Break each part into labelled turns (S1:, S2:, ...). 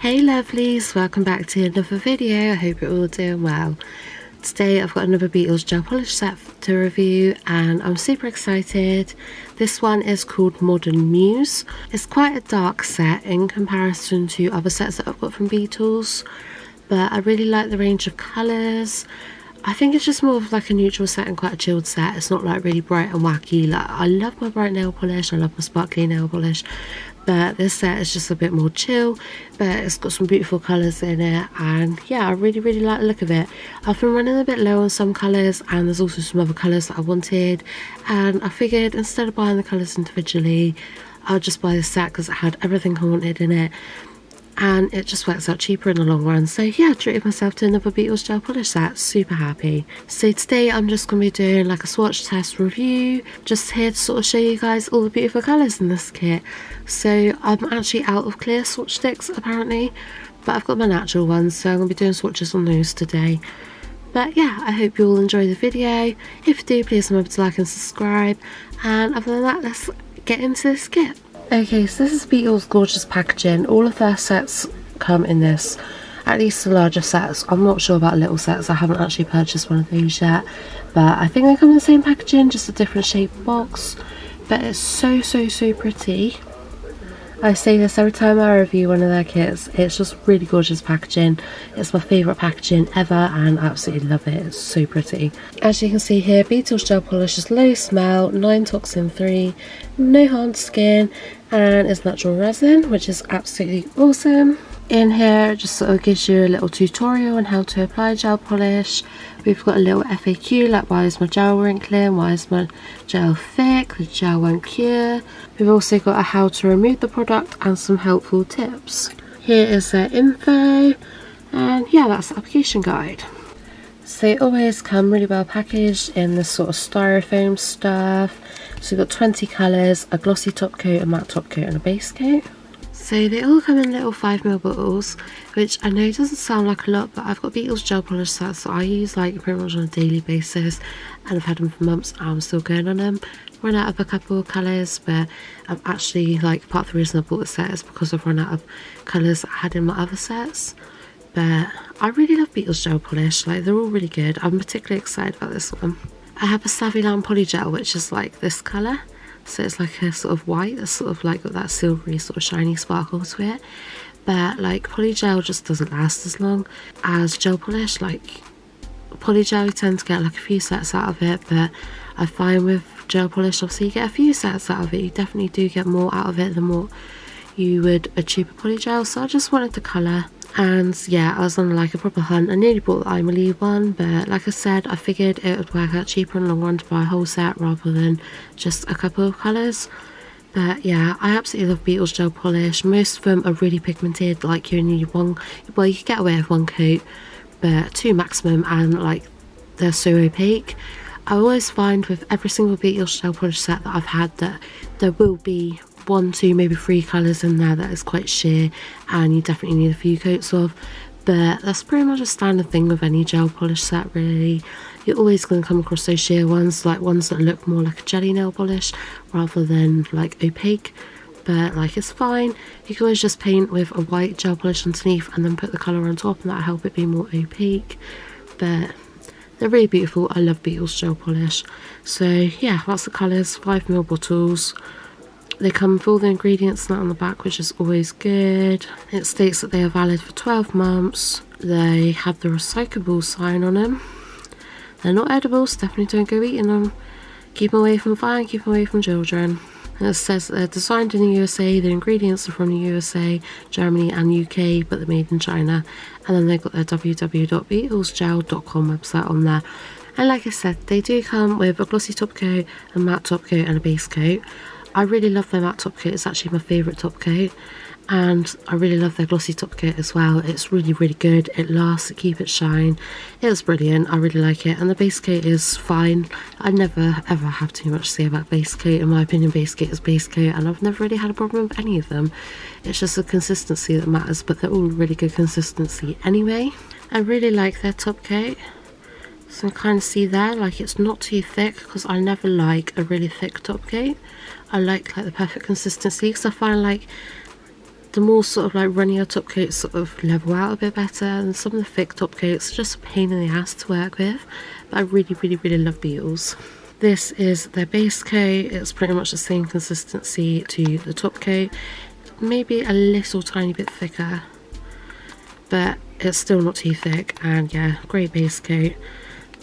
S1: Hey lovelies, welcome back to another video. I hope you're all doing well. Today I've got another Beetles gel polish set to review and I'm super excited. This one is called Modern Muse. It's quite a dark set in comparison to other sets that I've got from Beetles, but I really like the range of colours. I think it's just more of like a neutral set and quite a chilled set. It's not like really bright and wacky. Like, I love my bright nail polish, I love my sparkly nail polish, but this set is just a bit more chill, but it's got some beautiful colours in it, and yeah, I really like the look of it. I've been running a bit low on some colours, and there's also some other colours that I wanted, and I figured instead of buying the colours individually, I'll just buy the set because it had everything I wanted in it, and it just works out cheaper in the long run. So yeah, treated myself to another Beetles gel polish set. Super happy. So today I'm just going to be doing like a swatch test review, just here to sort of show you guys all the beautiful colours in this kit. So I'm actually out of clear swatch sticks apparently, but I've got my natural ones, so I'm going to be doing swatches on those today. But yeah, I hope you all enjoy the video. If you do, please remember to like and subscribe, and other than that, let's get into this kit. Okay, so this is Beetles' gorgeous packaging. All of their sets come in this, at least the larger sets. I'm not sure about little sets, I haven't actually purchased one of those yet, but I think they come in the same packaging, just a different shaped box. But it's so pretty. I say this every time I review one of their kits, it's just really gorgeous packaging. It's my favourite packaging ever and I absolutely love it. It's so pretty. As you can see here, Beetles gel polish is low smell, 9 toxin 3, no harm to skin, and it's natural resin, which is absolutely awesome. In here it just sort of gives you a little tutorial on how to apply gel polish. We've got a little FAQ like why is my gel wrinkling, why is my gel thick, the gel won't cure. We've also got a how to remove the product and some helpful tips. Here is their info, and yeah, that's the application guide. So they always come really well packaged in this sort of styrofoam stuff. So we've got 20 colours, a glossy top coat, a matte top coat and a base coat. So they all come in little 5ml bottles, which I know doesn't sound like a lot, but I've got Beetles gel polish sets that I use like pretty much on a daily basis, and I've had them for months and I'm still going on them. Run out of a couple of colours, but I'm actually like, part of the reason I bought the set is because I've run out of colours that I had in my other sets. But I really love Beetles gel polish, like they're all really good. I'm particularly excited about this one. I have a Savvy Lamp Polygel, which is like this colour. So it's like a sort of white, that's sort of like got that silvery sort of shiny sparkle to it. But like polygel just doesn't last as long as gel polish. Like polygel you tend to get like a few sets out of it, but I find with gel polish obviously you get a few sets out of it. You definitely do get more out of it than what you would a cheaper polygel. So I just wanted the colour. And yeah, I was on like a proper hunt. I nearly bought the Emily one, but like I said, I figured it would work out cheaper in the long run to buy a whole set rather than just a couple of colours. But yeah, I absolutely love Beetles gel polish. Most of them are really pigmented, like you only need one, well you can get away with one coat, but 2 maximum, and like they're so opaque. I always find with every single Beetles gel polish set that I've had that there will be 1, 2, maybe 3 colours in there that is quite sheer and you definitely need a few coats of, but that's pretty much a standard thing with any gel polish set really. You're always going to come across those sheer ones, like ones that look more like a jelly nail polish rather than like opaque, but like it's fine. You can always just paint with a white gel polish underneath and then put the colour on top, and that'll help it be more opaque. But they're really beautiful. I love Beetles gel polish. So yeah, that's the colours, 5ml bottles. They come with all the ingredients and that on the back, which is always good. It states that they are valid for 12 months. They have the recyclable sign on them. They're not edible, so definitely don't go eating them. Keep them away from fire, keep them away from children. And it says that they're designed in the USA, the ingredients are from the USA, Germany and UK, but they're made in China. And then they've got their www.beetlesgel.com website on there. And like I said, they do come with a glossy top coat, a matte top coat and a base coat. I really love their matte top coat, it's actually my favourite top coat, and I really love their glossy top coat as well. It's really good, it lasts, it keeps its shine, it's brilliant, I really like it. And the base coat is fine. I never ever have too much to say about base coat. In my opinion, base coat is base coat, and I've never really had a problem with any of them. It's just the consistency that matters, but they're all really good consistency anyway. I really like their top coat. So you can kind of see there, like it's not too thick, because I never like a really thick top coat. I like the perfect consistency, because I find like The more sort of like runnier top coats sort of level out a bit better, and some of the thick top coats are just a pain in the ass to work with, but I really love Beetles. This is their base coat. It's pretty much the same consistency to the top coat, maybe a little tiny bit thicker, but it's still not too thick. And yeah, great base coat.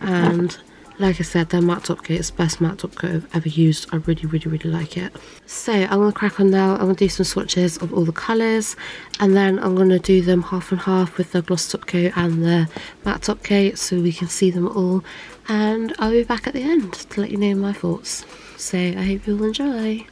S1: And like I said, their matte top coat is the best matte top coat I've ever used. I really like it. So I'm going to crack on now. I'm going to do some swatches of all the colours, and then I'm going to do them half and half with the gloss top coat and the matte top coat so we can see them all, and I'll be back at the end to let you know my thoughts. So I hope you'll enjoy.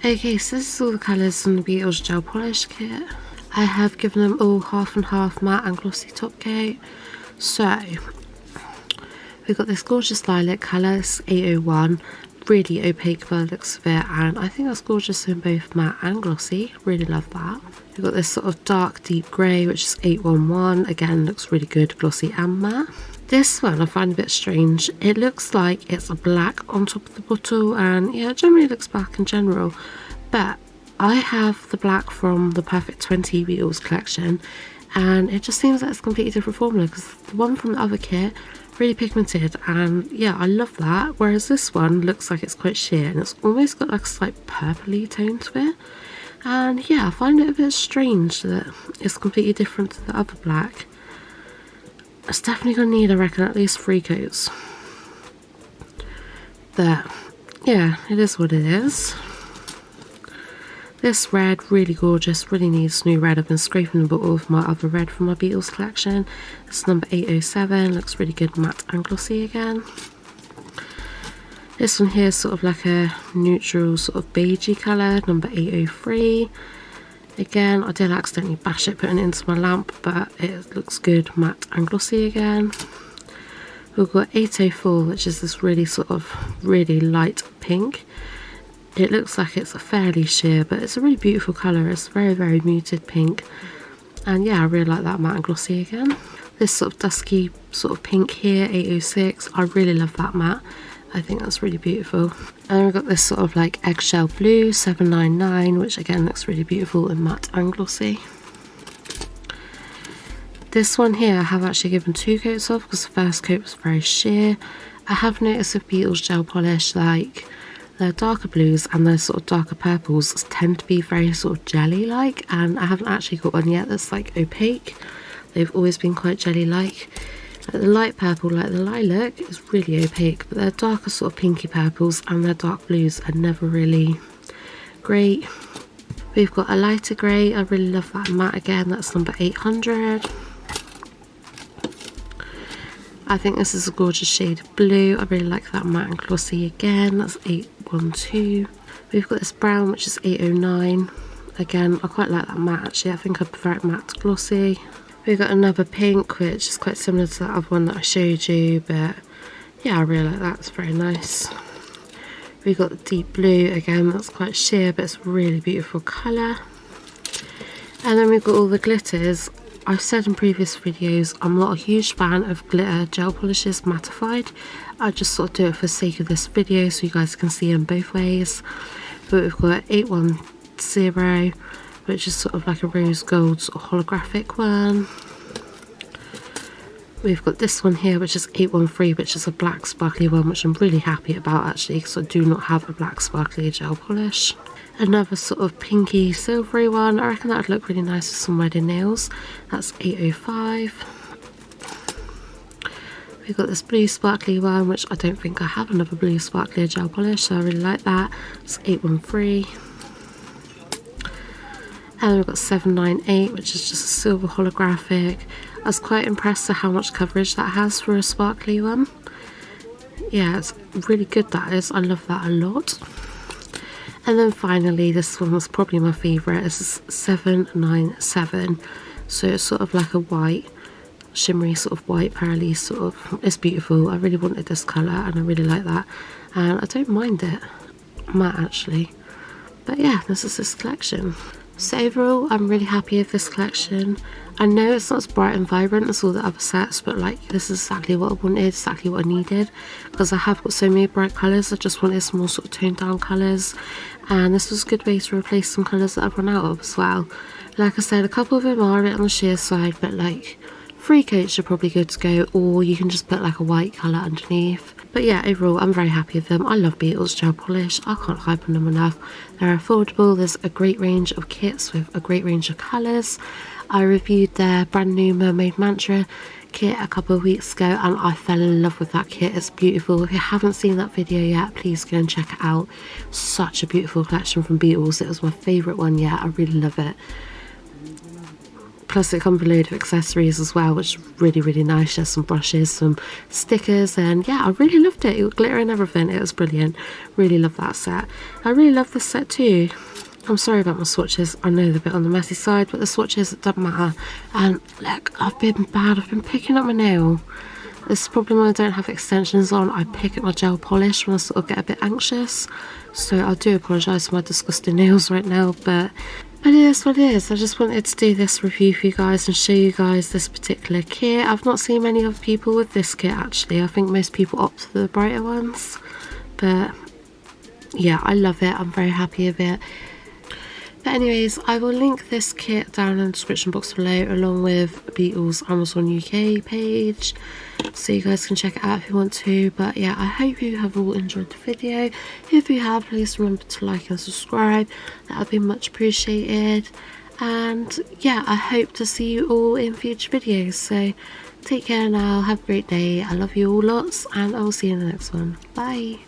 S1: Okay, so this is all the colours from the Beetles gel polish kit. I have given them all half and half matte and glossy top coat. So we've got this gorgeous lilac colour, it's 801, really opaque by the looks of it, and I think that's gorgeous in both matte and glossy, really love that. We've got this sort of dark deep grey, which is 811, again looks really good glossy and matte. This one I find a bit strange. It looks like it's a black on top of the bottle, and yeah, it generally looks black in general, but I have the black from the Perfect 20 Beetles collection, and it just seems like it's a completely different formula, because the one from the other kit, really pigmented, and yeah, I love that, whereas this one looks like it's quite sheer, and it's almost got like a slight purpley tone to it. And yeah, I find it a bit strange that it's completely different to the other black. It's definitely going to need, I reckon, at least 3 coats. But yeah, it is what it is. This red, really gorgeous, really needs new red. I've been scraping the bottle of my other red from my Beetles collection. It's number 807, looks really good, matte and glossy again. This one here is sort of like a neutral sort of beigey colour, number 803. Again, I did accidentally bash it putting it into my lamp, but it looks good, matte and glossy again. We've got 804, which is this really sort of really light pink. It looks like it's a fairly sheer, but it's a really beautiful colour. It's very, very muted pink. And yeah, I really like that matte and glossy again. This sort of dusky sort of pink here, 806. I really love that matte. I think that's really beautiful. And then we've got this sort of like eggshell blue, 799, which again looks really beautiful in matte and glossy. This one here I have actually given 2 coats of, because the first coat was very sheer. I have noticed with Beetles gel polish, like the darker blues and the sort of darker purples tend to be very sort of jelly like, and I haven't actually got one yet that's like opaque. They've always been quite jelly like. Like the light purple, like the lilac, is really opaque, but their darker sort of pinky purples and their dark blues are never really great. We've got a lighter grey. I really love that matte again. That's number 800. I think this is a gorgeous shade of blue. I really like that matte and glossy again. That's 812. We've got this brown, which is 809. Again, I quite like that matte actually. I think I prefer it matte to glossy. We've got another pink, which is quite similar to that other one that I showed you, but yeah, I really like that. It's very nice. We've got the deep blue again. That's quite sheer, but it's a really beautiful colour. And then we've got all the glitters. I've said in previous videos, I'm not a huge fan of glitter gel polishes mattified. I just sort of do it for the sake of this video so you guys can see them both ways. But we've got 810, which is sort of like a rose gold sort of holographic one. We've got this one here, which is 813, which is a black sparkly one, which I'm really happy about actually, because I do not have a black sparkly gel polish. Another sort of pinky silvery one. I reckon that would look really nice with some wedding nails. That's 805. We've got this blue sparkly one, which I don't think I have another blue sparkly gel polish, so I really like that. It's 813. And we've got 798, which is just a silver holographic. I was quite impressed at how much coverage that has for a sparkly one. Yeah, it's really good, that is. I love that a lot. And then finally, this one was probably my favourite. This is 797. So it's sort of like a white, shimmery sort of white pearly sort of. It's beautiful. I really wanted this colour and I really like that. And I don't mind it matte actually. But yeah, this is this collection. So overall, I'm really happy with this collection. I know it's not as bright and vibrant as all the other sets, but like this is exactly what I wanted, exactly what I needed, because I have got so many bright colours. I just wanted some more sort of toned down colours, and this was a good way to replace some colours that I've run out of as well. Like I said, a couple of them are a bit on the sheer side, but like 3 coats are probably good to go, or you can just put like a white colour underneath. But yeah, overall I'm very happy with them. I love Beetles gel polish. I can't hype on them enough. They're affordable. There's a great range of kits with a great range of colours. I reviewed their brand new Mermaid Mantra kit a couple of weeks ago and I fell in love with that kit. It's beautiful. If you haven't seen that video yet, please go and check it out. Such a beautiful collection from Beetles. It was my favourite one yet. I really love it. Plus it comes with a load of accessories as well, which is really, really nice. There's some brushes, some stickers, and yeah, I really loved it. It was glitter and everything. It was brilliant. Really love that set. I really love this set too. I'm sorry about my swatches. I know they're a bit on the messy side, but the swatches, it doesn't matter. And look, I've been bad. I've been picking up my nail. This is probably when I don't have extensions on. I pick up my gel polish when I sort of get a bit anxious. So I do apologise for my disgusting nails right now, but But it is what it is. I just wanted to do this review for you guys and show you guys this particular kit. I've not seen many other people with this kit actually. I think most people opt for the brighter ones, but yeah, I love it. I'm very happy with it. But anyways, I will link this kit down in the description box below, along with Beetles Amazon UK page, so you guys can check it out if you want to. But yeah, I hope you have all enjoyed the video. If you have, please remember to like and subscribe. That would be much appreciated. And yeah, I hope to see you all in future videos. So take care now, have a great day. I love you all lots, and I will see you in the next one. Bye.